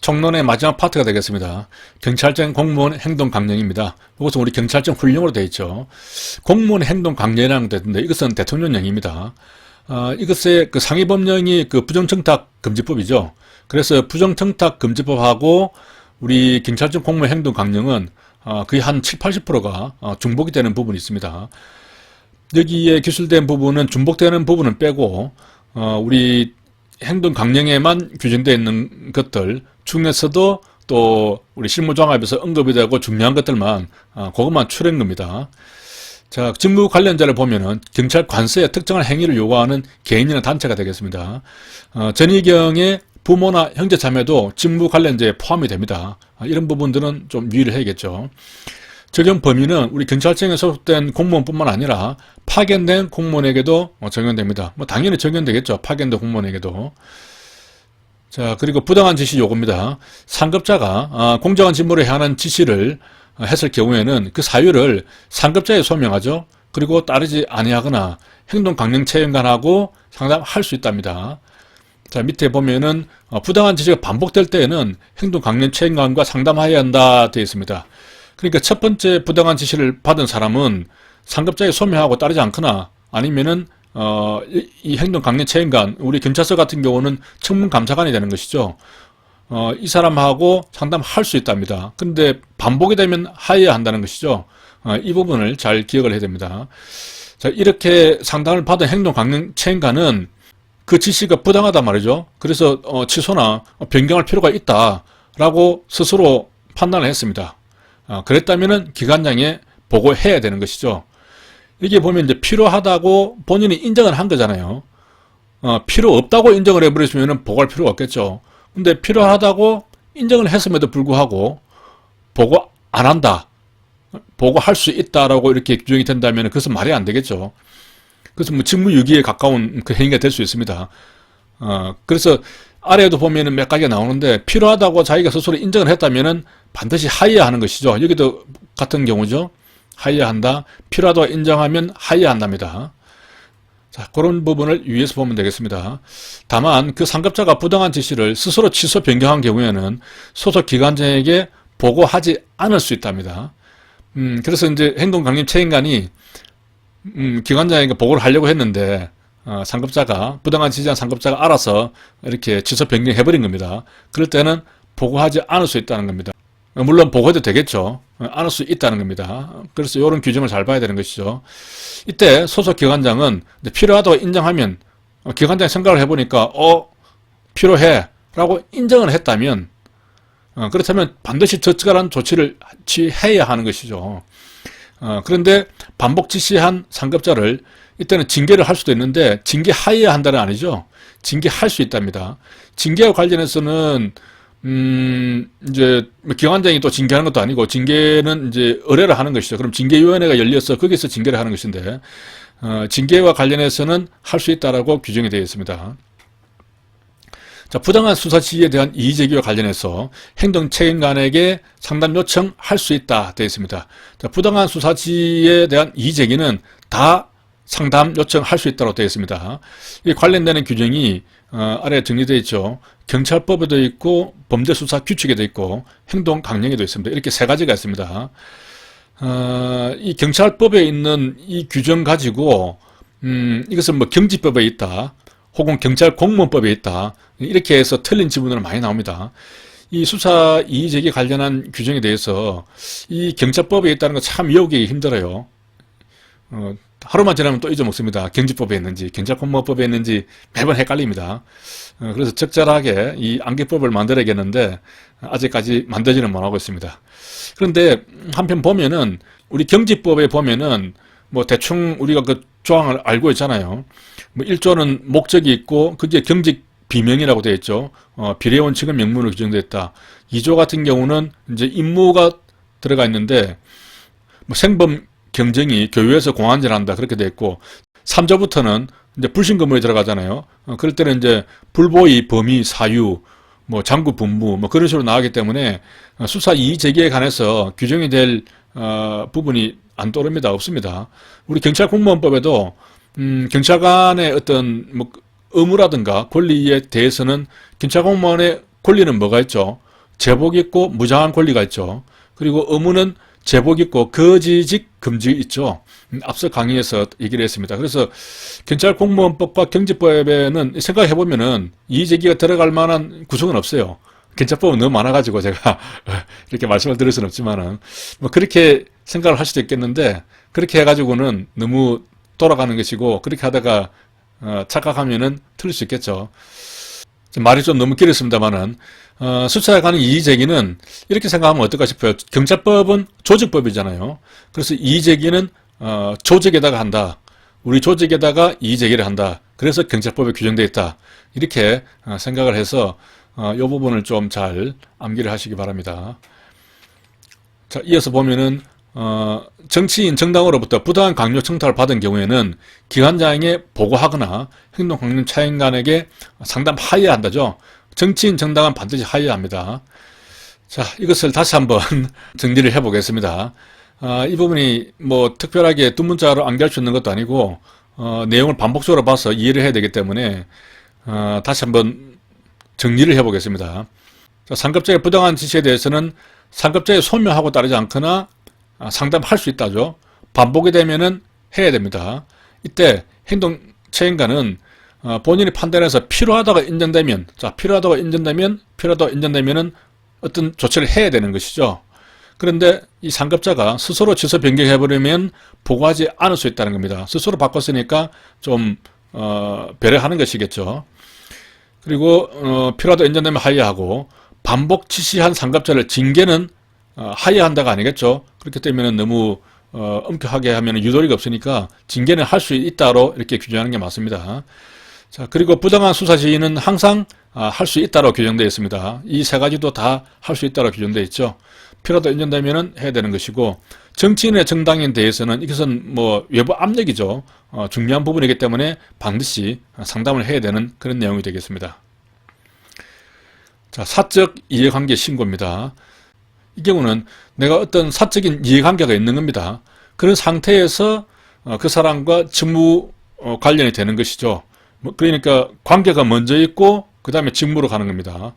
총론의 마지막 파트가 되겠습니다. 경찰청 공무원 행동 강령입니다. 이것은 우리 경찰청 훈령으로 되어 있죠. 공무원 행동 강령이라는 게 있는데 이것은 대통령령입니다. 이것의 그 상위 법령이 그 부정청탁 금지법이죠. 그래서 부정청탁 금지법하고 우리 경찰청 공무원 행동 강령은 거의 한 7, 80%가 중복이 되는 부분이 있습니다. 여기에 기술된 부분은 중복되는 부분은 빼고 우리 행동 강령에만 규정되어 있는 것들 중에서도 또 우리 실무종합에서 언급이 되고 중요한 것들만 그것만 추려낸 겁니다. 자, 직무 관련자를 보면은 경찰 관서에 특정한 행위를 요구하는 개인이나 단체가 되겠습니다. 전의경의 부모나 형제 자매도 직무 관련자에 포함이 됩니다. 이런 부분들은 좀 유의를 해야겠죠. 적용 범위는 우리 경찰청에 소속된 공무원뿐만 아니라 파견된 공무원에게도 적용됩니다. 당연히 적용되겠죠. 파견된 공무원에게도. 자, 그리고 부당한 지시 요구입니다. 상급자가 공정한 직무를 향한 지시를 했을 경우에는 그 사유를 상급자에 소명하죠. 그리고 따르지 아니하거나 행동 강령 체행관하고 상담할 수 있답니다. 자, 밑에 보면은 부당한 지시가 반복될 때에는 행동 강령 체행관과 상담해야 한다 되어 있습니다. 그러니까 첫 번째 부당한 지시를 받은 사람은 상급자에 소명하고 따르지 않거나 아니면은 이 행동 강령 체행관, 우리 경찰서 같은 경우는 청문 감사관이 되는 것이죠. 이 사람하고 상담할 수 있답니다. 그런데 반복이 되면 하여야 한다는 것이죠. 이 부분을 잘 기억을 해야 됩니다. 자, 이렇게 상담을 받은 행동 강령 체행관은 그 지시가 부당하단 말이죠. 그래서 취소나 변경할 필요가 있다라고 스스로 판단을 했습니다. 그랬다면은 기관장에 보고해야 되는 것이죠. 이게 보면 이제 필요하다고 본인이 인정을 한 거잖아요. 필요 없다고 인정을 해버렸으면 보고할 필요가 없겠죠. 근데 필요하다고 인정을 했음에도 불구하고 보고 안 한다. 보고할 수 있다라고 이렇게 규정이 된다면 그것은 말이 안 되겠죠. 그래서 뭐 직무유기에 가까운 그 행위가 될 수 있습니다. 그래서 아래에도 보면은 몇 가지가 나오는데 필요하다고 자기가 스스로 인정을 했다면은 반드시 하여야 하는 것이죠. 여기도 같은 경우죠. 하여야 한다. 필요하다고 인정하면 하여야 한답니다. 자, 그런 부분을 유의해서 보면 되겠습니다. 다만 그 상급자가 부당한 지시를 스스로 취소 변경한 경우에는 소속 기관장에게 보고하지 않을 수 있답니다. 그래서 이제 행동강림 체행관이 기관장에게 보고를 하려고 했는데 상급자가 부당한 지시한 상급자가 알아서 이렇게 취소 변경해버린 겁니다. 그럴 때는 보고하지 않을 수 있다는 겁니다. 물론 보고해도 되겠죠. 않을 수 있다는 겁니다. 그래서 이런 규정을 잘 봐야 되는 것이죠. 이때 소속 기관장은 필요하다고 인정하면 기관장이 생각을 해보니까 필요해 라고 인정을 했다면 그렇다면 반드시 적절한 조치를 취해야 하는 것이죠. 그런데 반복 지시한 상급자를 이때는 징계를 할 수도 있는데 징계하여야 한다는 아니죠. 징계할 수 있답니다. 징계와 관련해서는 이제 기관장이 또 징계하는 것도 아니고 징계는 이제 의뢰를 하는 것이죠. 그럼 징계위원회가 열려서 거기서 징계를 하는 것인데 징계와 관련해서는 할 수 있다라고 규정이 되어 있습니다. 자, 부당한 수사 지시에 대한 이의 제기와 관련해서 행정체행관에게 상담 요청할 수 있다 되어 있습니다. 자, 부당한 수사 지시에 대한 이의 제기는 다 상담 요청할 수 있다고 되어 있습니다. 이 관련되는 규정이 아래에 정리되어 있죠. 경찰법에도 있고 범죄수사규칙에도 있고 행동강령에도 있습니다. 이렇게 세 가지가 있습니다. 이 경찰법에 있는 이 규정 가지고 이것은 뭐 경지법에 있다 혹은 경찰공무원법에 있다 이렇게 해서 틀린 지문으로 많이 나옵니다. 이 수사 이의제기 관련한 규정에 대해서 이 경찰법에 있다는 거 참 외우기 힘들어요. 하루만 지나면 또 잊어먹습니다. 경지법에 있는지 경찰공무원법에 있는지 매번 헷갈립니다. 그래서 적절하게 이 암기법을 만들어야겠는데 아직까지 만들지는 못하고 있습니다. 그런데 한편 보면은 우리 경지법에 보면은 뭐 대충 우리가 그 조항을 알고 있잖아요. 뭐 1조는 목적이 있고 그게 경직 비명이라고 되어 있죠. 비례원 측은 명문으로 규정되어 있다. 2조 같은 경우는 이제 임무가 들어가 있는데 뭐 생범 경쟁이 교외에서 공안질 한다 그렇게 되어 있고 3조부터는 이제 불신검문에 들어가잖아요. 그럴 때는 이제 불보의 범위 사유 뭐 장구 분무 뭐 그런 식으로 나가기 때문에 수사 이의 제기에 관해서 규정이 될 부분이 안 떠오릅니다. 없습니다. 우리 경찰공무원법에도 경찰관의 어떤 뭐 의무라든가 권리에 대해서는 경찰공무원의 권리는 뭐가 있죠? 제복 있고 무장한 권리가 있죠. 그리고 의무는 제복 있고 거지직 금지 있죠. 앞서 강의에서 얘기를 했습니다. 그래서 경찰 공무원법과 경직법에는 생각해보면은 이의제기가 들어갈 만한 구성은 없어요. 경찰법은 너무 많아가지고 제가 이렇게 말씀을 드릴 수는 없지만은 뭐 그렇게 생각을 할 수도 있겠는데 그렇게 해가지고는 너무 돌아가는 것이고 그렇게 하다가 착각하면은 틀릴 수 있겠죠. 말이 좀 너무 길었습니다만은 수사에 관한 이의제기는 이렇게 생각하면 어떨까 싶어요. 경찰법은 조직법이잖아요. 그래서 이의제기는 조직에다가 한다. 우리 조직에다가 이의제기를 한다. 그래서 경찰법에 규정되어 있다. 이렇게 생각을 해서 이 부분을 좀 잘 암기를 하시기 바랍니다. 자, 이어서 보면은 정치인 정당으로부터 부당한 강요 청탁을 받은 경우에는 기관장에게 보고하거나 행동강령 차인간에게 상담하여야 한다죠. 정치인 정당은 반드시 하여야 합니다. 자, 이것을 다시 한번 정리를 해보겠습니다. 이 부분이 뭐 특별하게 두 문자로 암기할 수 있는 것도 아니고 내용을 반복적으로 봐서 이해를 해야 되기 때문에 다시 한번 정리를 해보겠습니다. 자, 상급자의 부당한 지시에 대해서는 상급자의 소명하고 따르지 않거나 상담할 수 있다죠. 반복이 되면은 해야 됩니다. 이때 행동처인가는 본인이 판단해서 필요하다고 인정되면, 필요하다고 인정되면은 어떤 조치를 해야 되는 것이죠. 그런데 이 상급자가 스스로 취소 변경해버리면 보고하지 않을 수 있다는 겁니다. 스스로 바꿨으니까 좀 배려하는 것이겠죠. 그리고 필요하다고 인정되면 하야하고 반복 지시한 상급자를 징계는 하야한다가 아니겠죠. 그렇기 때문에 너무 엄격하게 하면 유도리가 없으니까 징계는 할 수 있다로 이렇게 규정하는 게 맞습니다. 자, 그리고 부당한 수사 지휘는 항상 할 수 있다로 규정되어 있습니다. 이 세 가지도 다 할 수 있다로 규정되어 있죠. 필요하다 인정되면 해야 되는 것이고 정치인의 정당에 대해서는 이것은 뭐 외부 압력이죠. 중요한 부분이기 때문에 반드시 상담을 해야 되는 그런 내용이 되겠습니다. 자, 사적 이해관계 신고입니다. 이 경우는 내가 어떤 사적인 이해관계가 있는 겁니다. 그런 상태에서 그 사람과 직무 관련이 되는 것이죠. 그러니까 관계가 먼저 있고 그 다음에 직무로 가는 겁니다.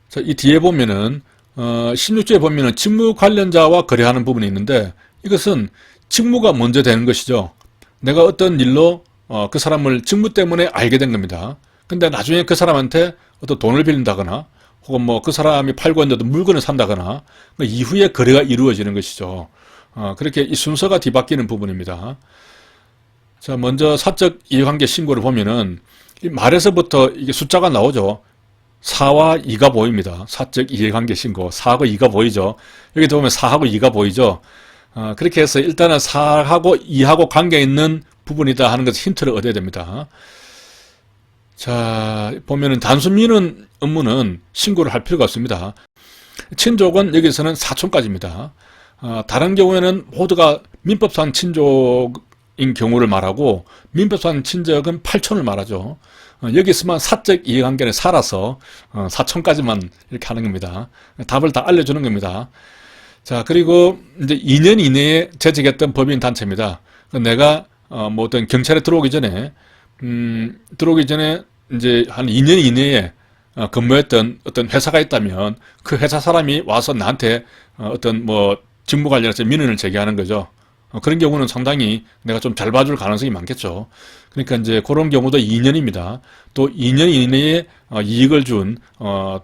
자, 이 뒤에 보면은 16조에 보면은 직무 관련자와 거래하는 부분이 있는데 이것은 직무가 먼저 되는 것이죠. 내가 어떤 일로 그 사람을 직무 때문에 알게 된 겁니다. 근데 나중에 그 사람한테 어떤 돈을 빌린다거나 혹은 뭐 그 사람이 팔고 있는 어떤 물건을 산다거나 그 이후에 거래가 이루어지는 것이죠. 그렇게 이 순서가 뒤바뀌는 부분입니다. 자, 먼저 사적 이해관계 신고를 보면은 이 말에서부터 이게 숫자가 나오죠. 4와 2가 보입니다. 사적 이해관계 신고. 4하고 2가 보이죠. 여기도 보면 4하고 2가 보이죠. 그렇게 해서 일단은 4하고 2하고 관계 있는 부분이다 하는 것을 힌트를 얻어야 됩니다. 자, 보면은 단순 민원 업무는 신고를 할 필요가 없습니다. 친족은 여기서는 사촌까지입니다. 다른 경우에는 모두가 민법상 친족인 경우를 말하고 민법상 친족은 8촌을 말하죠. 여기서만 사적 이해관계는 살아서 사촌까지만 이렇게 하는 겁니다. 답을 다 알려주는 겁니다. 자, 그리고 이제 2년 이내에 재직했던 법인 단체입니다. 내가 뭐 어떤 경찰에 들어오기 전에 이제 한 2년 이내에 근무했던 어떤 회사가 있다면 그 회사 사람이 와서 나한테 어떤 뭐 직무 관련해서 민원을 제기하는 거죠. 그런 경우는 상당히 내가 좀 잘 봐줄 가능성이 많겠죠. 그러니까 이제 그런 경우도 2년입니다. 또 2년 이내에 이익을 준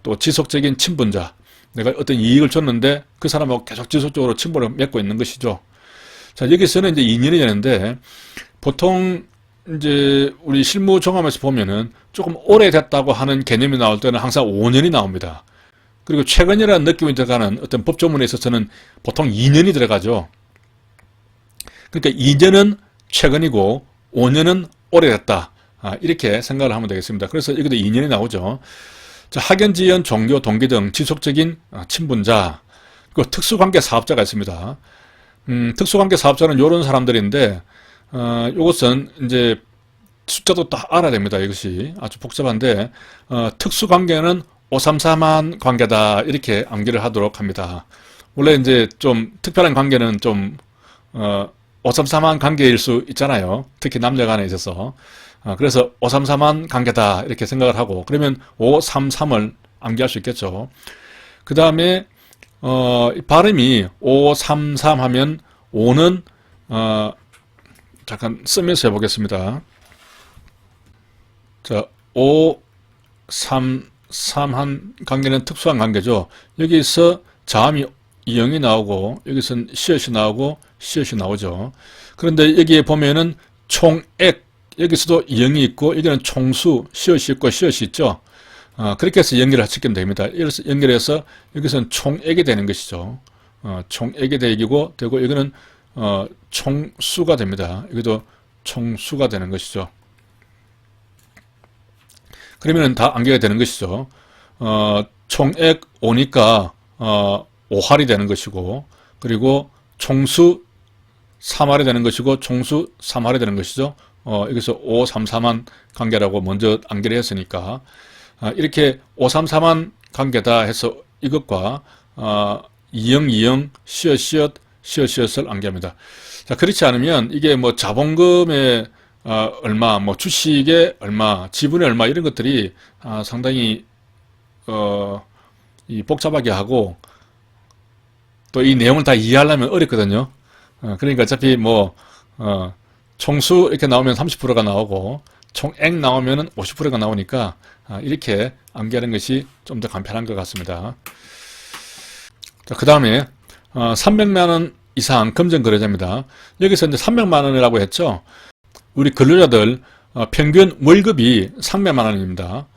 또 지속적인 친분자, 내가 어떤 이익을 줬는데 그 사람하고 계속 지속적으로 친분을 맺고 있는 것이죠. 자, 여기서는 이제 2년이 되는데 보통 이제 우리 실무 종합에서 보면은 조금 오래됐다고 하는 개념이 나올 때는 항상 5년이 나옵니다. 그리고 최근이라는 느낌이 들어가는 어떤 법조문에 있어서는 보통 2년이 들어가죠. 그러니까 2년은 최근이고 5년은 오래됐다. 이렇게 생각을 하면 되겠습니다. 그래서 여기도 2년이 나오죠. 자, 학연, 지연, 종교, 동기 등 지속적인 친분자, 그리고 특수관계 사업자가 있습니다. 특수관계 사업자는 이런 사람들인데 이것은 이제 숫자도 다 알아야 됩니다. 이것이 아주 복잡한데 특수관계는 533한 관계다 이렇게 암기를 하도록 합니다. 원래 이제 좀 특별한 관계는 좀 533한 관계일 수 있잖아요. 특히 남녀 간에 있어서. 그래서 533한 관계다 이렇게 생각을 하고 그러면 533을 암기할 수 있겠죠. 그 다음에 발음이 533 하면 5는 잠깐 쓰면서 해보겠습니다. 자, 533한 관계는 특수한 관계죠. 여기서 자음이 0이 나오고 여기서는 시옷이 나오고 시옷이 나오죠. 그런데 여기에 보면은 총액, 여기서도 0이 있고 여기는 총수, 시옷이 있고 시옷이 있죠. 그렇게 해서 연결을 시키면 됩니다. 이래서 연결해서 여기서는 총액이 되는 것이죠. 총액이 되고 여기는 총수가 됩니다. 여기도 총수가 되는 것이죠. 그러면 다 암기가 되는 것이죠. 총액 5니까 5할이 되는 것이고, 그리고 총수 3할이 되는 것이고, 총수 3할이 되는 것이죠. 여기서 533한 관계라고 먼저 암기를 했으니까, 이렇게 533한 관계다 해서 이것과 2020 시엇을 암기합니다. 자, 그렇지 않으면 이게 뭐 자본금의 얼마, 뭐 주식의 얼마, 지분의 얼마 이런 것들이 상당히 복잡하게 하고 또 이 내용을 다 이해하려면 어렵거든요. 그러니까 어차피 뭐 총수 이렇게 나오면 30%가 나오고 총액 나오면 50%가 나오니까 이렇게 암기하는 것이 좀 더 간편한 것 같습니다. 자, 그 다음에 300만 원 이상 금전거래자입니다. 여기서 이제 300만 원이라고 했죠. 우리 근로자들 평균 월급이 300만 원입니다.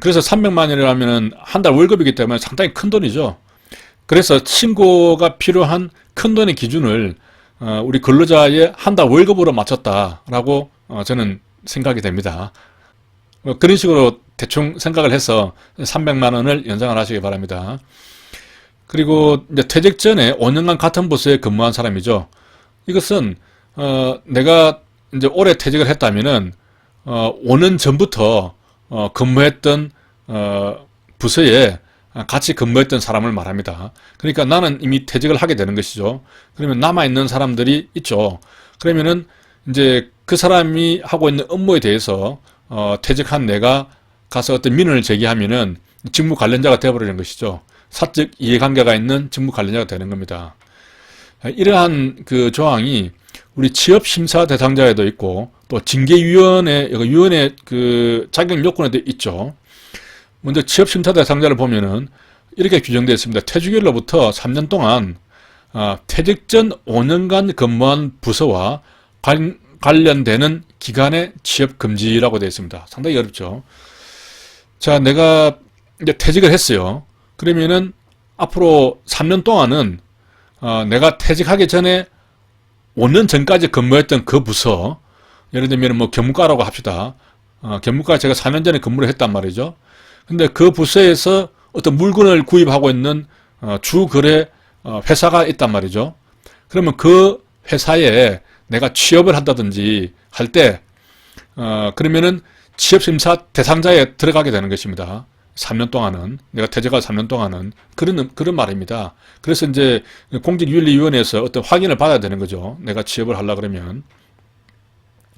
그래서 300만 원이라면 한 달 월급이기 때문에 상당히 큰 돈이죠. 그래서 신고가 필요한 큰 돈의 기준을 우리 근로자의 한 달 월급으로 맞췄다라고 저는 생각이 됩니다. 그런 식으로 대충 생각을 해서 300만 원을 연장을 하시기 바랍니다. 그리고 이제 퇴직 전에 5년간 같은 부서에 근무한 사람이죠. 이것은 내가 이제 올해 퇴직을 했다면은 5년 전부터 근무했던 부서에 같이 근무했던 사람을 말합니다. 그러니까 나는 이미 퇴직을 하게 되는 것이죠. 그러면 남아있는 사람들이 있죠. 그러면은 이제 그 사람이 하고 있는 업무에 대해서 퇴직한 내가 가서 어떤 민원을 제기하면은 직무 관련자가 되어버리는 것이죠. 사적 이해관계가 있는 직무 관련자가 되는 겁니다. 이러한 그 조항이 우리 취업 심사 대상자에도 있고 또 징계위원회 그 자격 요건에도 있죠. 먼저 취업 심사 대상자를 보면은 이렇게 규정되어 있습니다. 퇴직일로부터 3년 동안 퇴직 전 5년간 근무한 부서와 관련되는 기간의 취업 금지라고 되어 있습니다. 상당히 어렵죠. 자, 내가 이제 퇴직을 했어요. 그러면은 앞으로 3년 동안은 내가 퇴직하기 전에 5년 전까지 근무했던 그 부서, 예를 들면 뭐 견문과라고 합시다. 견문과 제가 4년 전에 근무를 했단 말이죠. 근데 그 부서에서 어떤 물건을 구입하고 있는 주거래 회사가 있단 말이죠. 그러면 그 회사에 내가 취업을 한다든지 할 때 그러면은 취업심사 대상자에 들어가게 되는 것입니다. 3년 동안은 내가 퇴직할 3년 동안은 그런 말입니다. 그래서 이제 공직윤리위원회에서 어떤 확인을 받아야 되는 거죠. 내가 취업을 하려 그러면.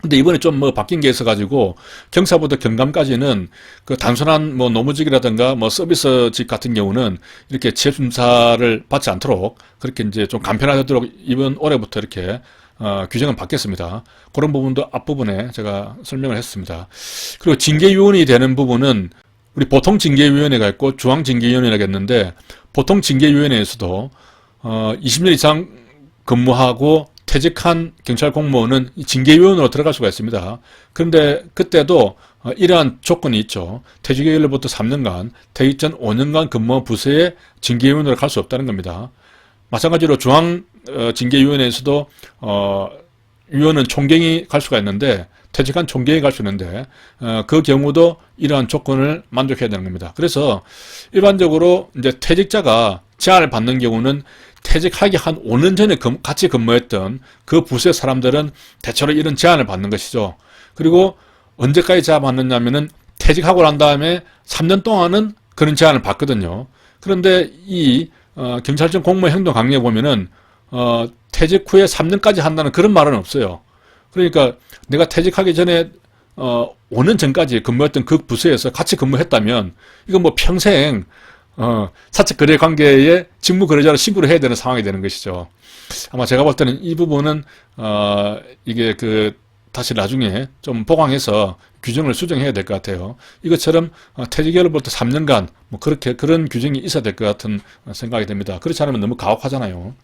근데 이번에 좀 뭐 바뀐 게 있어가지고 경사부터 경감까지는 그 단순한 뭐 노무직이라든가 뭐 서비스직 같은 경우는 이렇게 취업심사를 받지 않도록 그렇게 이제 좀 간편하도록 이번 올해부터 이렇게 규정은 바뀌었습니다. 그런 부분도 앞부분에 제가 설명을 했습니다. 그리고 징계위원이 되는 부분은 우리 보통 징계위원회가 있고 중앙징계위원회가 있는데 보통 징계위원회에서도 20년 이상 근무하고 퇴직한 경찰 공무원은 징계위원으로 들어갈 수가 있습니다. 그런데 그때도 이러한 조건이 있죠. 퇴직일로부터 3년간, 퇴직 전 5년간 근무한 부서에 징계위원으로 갈 수 없다는 겁니다. 마찬가지로 중앙징계위원회에서도 위원은 총경이 갈 수가 있는데 퇴직한 총경이 갈 수 있는데 그 경우도 이러한 조건을 만족해야 되는 겁니다. 그래서 일반적으로 이제 퇴직자가 제한을 받는 경우는 퇴직하기 한 5년 전에 같이 근무했던 그 부서의 사람들은 대체로 이런 제한을 받는 것이죠. 그리고 언제까지 제한받느냐면은 퇴직하고 난 다음에 3년 동안은 그런 제한을 받거든요. 그런데 이 경찰청 공무원 행동 강령에 보면은 퇴직 후에 3년까지 한다는 그런 말은 없어요. 그러니까 내가 퇴직하기 전에 5년 전까지 근무했던 그 부서에서 같이 근무했다면 이건 뭐 평생 사적 거래 관계에 직무 거래자로 신고를 해야 되는 상황이 되는 것이죠. 아마 제가 볼 때는 이 부분은 이게 다시 나중에 좀 보강해서 규정을 수정해야 될 것 같아요. 이것처럼 퇴직연로부터 3년간 뭐 그런 규정이 있어야 될 것 같은 생각이 듭니다. 그렇지 않으면 너무 가혹하잖아요.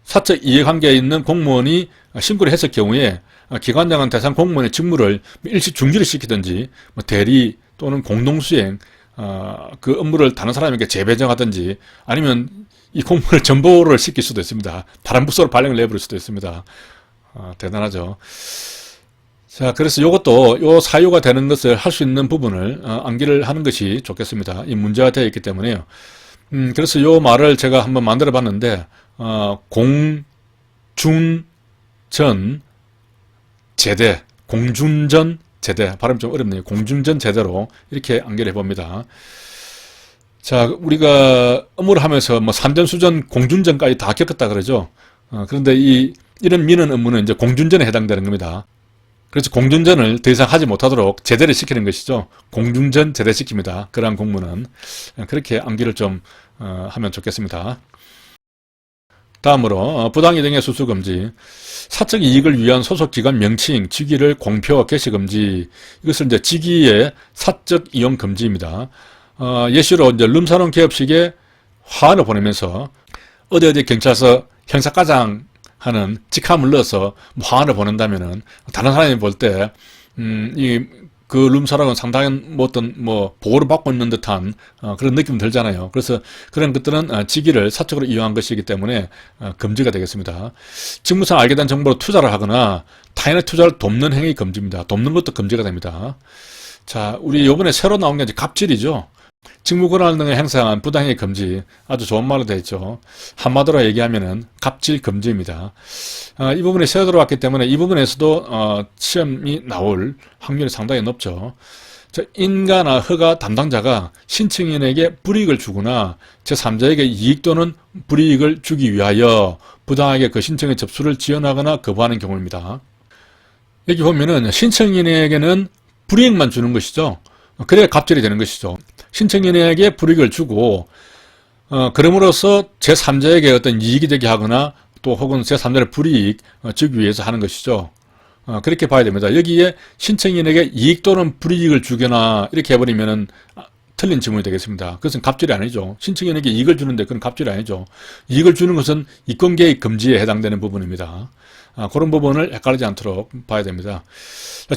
사적 이해관계에 있는 공무원이 신고를 했을 경우에 기관장은 대상 공무원의 직무를 일시 중지를 시키든지 뭐 대리 또는 공동수행 그 업무를 다른 사람에게 재배정하든지 아니면 이 공무원을 전보를 시킬 수도 있습니다. 다른 부서로 발령을 내버릴 수도 있습니다. 대단하죠. 자, 그래서 요것도 요 사유가 되는 것을 할 수 있는 부분을 암기를 하는 것이 좋겠습니다. 이 문제가 되어 있기 때문에요. 그래서 요 말을 제가 한번 만들어 봤는데 공중전 제대, 공중전 제대, 발음이 좀 어렵네요. 공중전 제대로 이렇게 암기를 해봅니다. 자, 우리가 업무를 하면서 뭐 산전수전, 공중전까지 다 겪었다 그러죠. 그런데 이런 민원 업무는 이제 공중전에 해당되는 겁니다. 그래서 공중전을 더 이상 하지 못하도록 제대를 시키는 것이죠. 공중전 제대시킵니다. 그러한 공무는. 그렇게 암기를 좀 하면 좋겠습니다. 다음으로 부당이동의 수수금지, 사적 이익을 위한 소속기관 명칭, 직위를 공표, 게시금지. 이것을 이제 직위의 사적 이용 금지입니다. 예시로 이제 룸사롱 개업식에 화환을 보내면서 어디 경찰서 형사과장 하는 직함을 넣어서 화환을 보낸다면은 다른 사람이 볼 때 그 룸사롱은 상당히 어떤 보호를 받고 있는 듯한 그런 느낌이 들잖아요. 그래서 그런 것들은 직위를 사적으로 이용한 것이기 때문에 금지가 되겠습니다. 직무상 알게 된 정보로 투자를 하거나 타인의 투자를 돕는 행위 금지입니다. 돕는 것도 금지가 됩니다. 자, 우리 이번에 새로 나온 게 이제 갑질이죠. 직무권한 등의 행사한 부당행위 금지, 아주 좋은 말로 되어 있죠. 한마디로 얘기하면은 갑질 금지입니다. 이 부분이 새로 들어왔기 때문에 이 부분에서도 시험이 나올 확률이 상당히 높죠. 인가나 허가 담당자가 신청인에게 불이익을 주거나 제3자에게 이익 또는 불이익을 주기 위하여 부당하게 그 신청의 접수를 지연하거나 거부하는 경우입니다. 여기 보면은 신청인에게는 불이익만 주는 것이죠. 그래야 갑질이 되는 것이죠. 신청인에게 불이익을 주고 그럼으로써 제3자에게 어떤 이익이 되게 하거나 또 혹은 제3자의 불이익 주기 위해서 하는 것이죠. 그렇게 봐야 됩니다. 여기에 신청인에게 이익 또는 불이익을 주거나 이렇게 해버리면은 틀린 지문이 되겠습니다. 그것은 갑질이 아니죠. 신청인에게 이익을 주는데 그건 갑질이 아니죠. 이익을 주는 것은 이권계획 금지에 해당되는 부분입니다. 그런 부분을 헷갈리지 않도록 봐야 됩니다.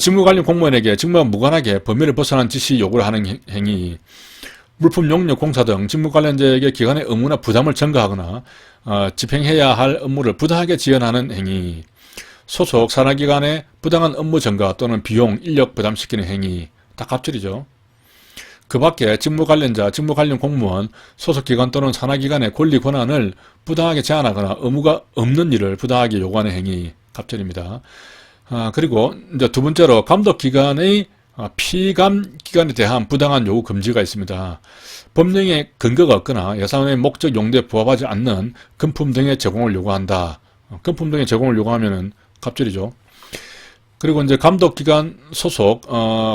직무 관련 공무원에게 직무와 무관하게 범위를 벗어난 지시 요구를 하는 행위, 물품 용역 공사 등 직무 관련자에게 기관의 의무나 부담을 전가하거나 집행해야 할 업무를 부당하게 지연하는 행위, 소속 산하기관의 부당한 업무 전가 또는 비용, 인력 부담시키는 행위, 다 갑질이죠. 그 밖에 직무 관련자, 직무 관련 공무원, 소속기관 또는 산하기관의 권리 권한을 부당하게 제한하거나 의무가 없는 일을 부당하게 요구하는 행위, 갑질입니다. 그리고 이제 두 번째로 감독기관의 피감기관에 대한 부당한 요구 금지가 있습니다. 법령에 근거가 없거나 예산의 목적 용도에 부합하지 않는 금품 등의 제공을 요구한다. 금품 등의 제공을 요구하면은 갑질이죠. 그리고 이제 감독기관 소속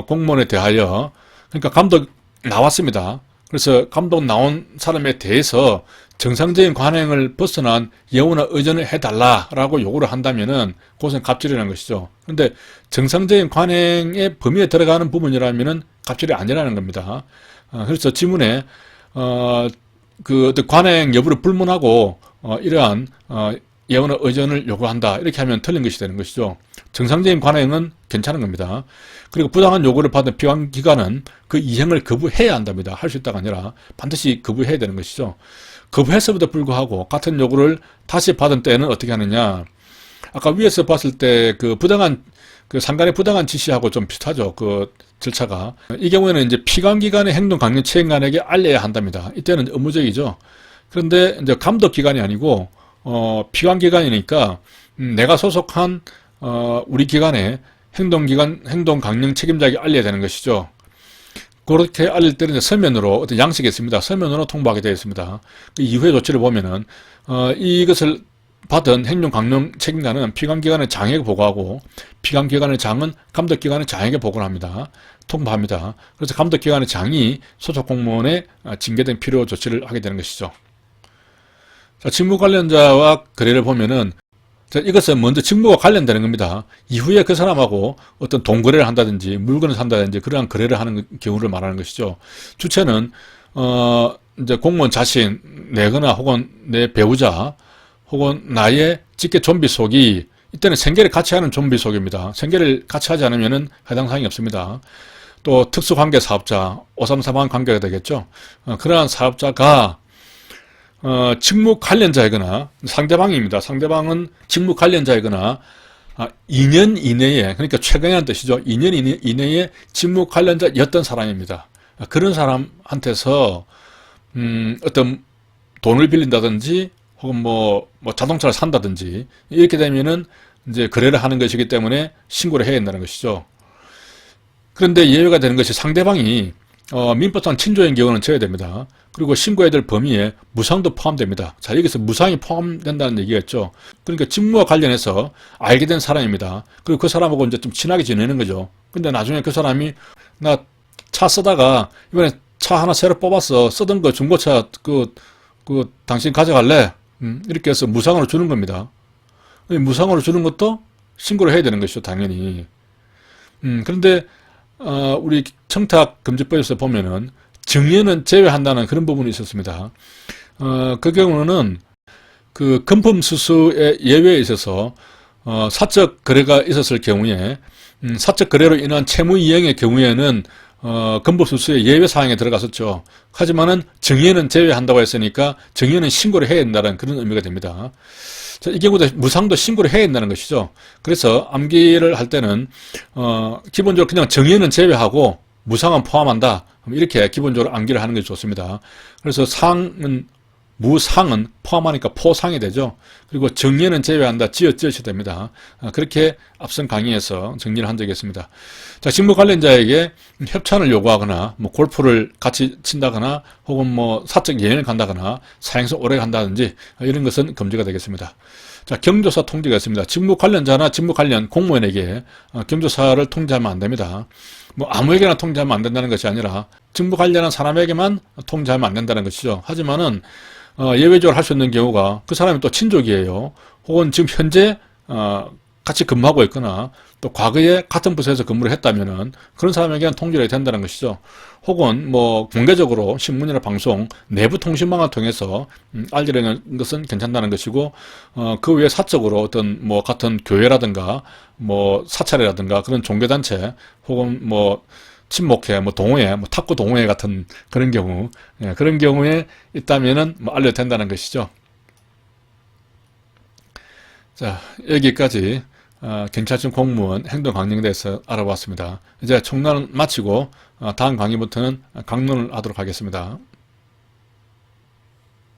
공무원에 대하여, 그러니까 감독 나왔습니다. 그래서 감독 나온 사람에 대해서 정상적인 관행을 벗어난 예우나 의전을 해달라라고 요구를 한다면은 그것은 갑질이라는 것이죠. 그런데 정상적인 관행의 범위에 들어가는 부분이라면은 갑질이 아니라는 겁니다. 그래서 지문에 그 어떤 관행 여부를 불문하고 이러한 예우나 의전을 요구한다 이렇게 하면 틀린 것이 되는 것이죠. 정상적인 관행은 괜찮은 겁니다. 그리고 부당한 요구를 받은 피감기관은 그 이행을 거부해야 한답니다. 할 수 있다가 아니라 반드시 거부해야 되는 것이죠. 거부했음에도 불구하고 같은 요구를 다시 받은 때는 어떻게 하느냐. 아까 위에서 봤을 때 그 부당한 그 상관의 부당한 지시하고 좀 비슷하죠. 그 절차가. 이 경우에는 이제 피감기관의 행동 강령 책임관에게 알려야 한답니다. 이때는 의무적이죠. 그런데 이제 감독기관이 아니고 피감기관이니까 내가 소속한 우리 기관의 행동 강령 책임자에게 알려야 되는 것이죠. 그렇게 알릴 때는 서면으로 어떤 양식이 있습니다. 서면으로 통보하게 되어 있습니다. 그 이후의 조치를 보면은 이것을 받은 행정강령 책임자는 피감기관의 장에게 보고하고 피감기관의 장은 감독기관의 장에게 보고를 합니다. 통보합니다. 그래서 감독기관의 장이 소속 공무원의 징계 등 필요 조치를 하게 되는 것이죠. 자, 직무 관련자와 거래를 보면은 자, 이것은 먼저 직무가 관련되는 겁니다. 이후에 그 사람하고 어떤 동거래를 한다든지 물건을 산다든지 그러한 거래를 하는 경우를 말하는 것이죠. 주체는 이제 공무원 자신 내거나 혹은 내 배우자 혹은 나의 직계 좀비 속이 이때는 생계를 같이 하는 좀비 속입니다. 생계를 같이 하지 않으면 해당 사항이 없습니다. 또 특수관계 사업자 533 관계가 되겠죠. 그러한 사업자가 직무 관련자이거나 상대방입니다. 상대방은 직무 관련자이거나 2년 이내에, 그러니까 최근이라는 뜻이죠. 2년 이내에 직무 관련자였던 사람입니다. 그런 사람한테서 어떤 돈을 빌린다든지 혹은 뭐 자동차를 산다든지 이렇게 되면은 이제 거래를 하는 것이기 때문에 신고를 해야 된다는 것이죠. 그런데 예외가 되는 것이 상대방이 민법상 친조인 경우는 져야 됩니다. 그리고 신고해야 될 범위에 무상도 포함됩니다. 자, 여기서 무상이 포함된다는 얘기겠죠. 그러니까 직무와 관련해서 알게 된 사람입니다. 그리고 그 사람하고 이제 좀 친하게 지내는 거죠. 근데 나중에 그 사람이 나 차 쓰다가 이번에 차 하나 새로 뽑았어. 쓰던 거 중고차 당신 가져갈래? 이렇게 해서 무상으로 주는 겁니다. 무상으로 주는 것도 신고를 해야 되는 것이죠, 당연히. 그런데 우리 청탁금지법에서 보면은 증여는 제외한다는 그런 부분이 있었습니다. 그 경우는 그 금품수수의 예외에 있어서 사적 거래가 있었을 경우에 사적 거래로 인한 채무이행의 경우에는 금품수수의 예외 사항에 들어갔었죠. 하지만은 증여는 제외한다고 했으니까 증여는 신고를 해야 된다는 그런 의미가 됩니다. 자, 이 경우도 무상도 신고를 해야 된다는 것이죠. 그래서 암기를 할 때는 기본적으로 그냥 증여는 제외하고 무상은 포함한다. 이렇게 기본적으로 암기를 하는 것이 좋습니다. 그래서 무상은 포함하니까 포상이 되죠. 그리고 정리는 제외한다. 지읒이 됩니다. 그렇게 앞선 강의에서 정리를 한 적이 있습니다. 자, 직무 관련자에게 협찬을 요구하거나 뭐 골프를 같이 친다거나 혹은 뭐 사적 여행을 간다거나 사행성 오래 간다든지 이런 것은 금지가 되겠습니다. 자, 경조사 통지가 있습니다. 직무 관련자나 직무 관련 공무원에게 경조사를 통지하면 안 됩니다. 뭐 아무에게나 통지하면 안 된다는 것이 아니라 직무 관련한 사람에게만 통지하면 안 된다는 것이죠. 하지만은 예외적으로 할 수 있는 경우가 그 사람이 또 친족이에요. 혹은 지금 현재 같이 근무하고 있거나 또 과거에 같은 부서에서 근무를 했다면은 그런 사람에게는 통지를 해야 된다는 것이죠. 혹은 뭐 공개적으로 신문이나 방송 내부 통신망을 통해서 알리는 것은 괜찮다는 것이고 그 외에 사적으로 어떤 뭐 같은 교회라든가 뭐 사찰이라든가 그런 종교단체 혹은 뭐 친목회, 뭐 동호회, 뭐 탁구 동호회 같은 그런 경우, 그런 경우에 있다면은 뭐 알려도 된다는 것이죠. 자, 여기까지 경찰청 공무원 행동 강령에 대해서 알아봤습니다. 이제 총론은 마치고 다음 강의부터는 강론을 하도록 하겠습니다.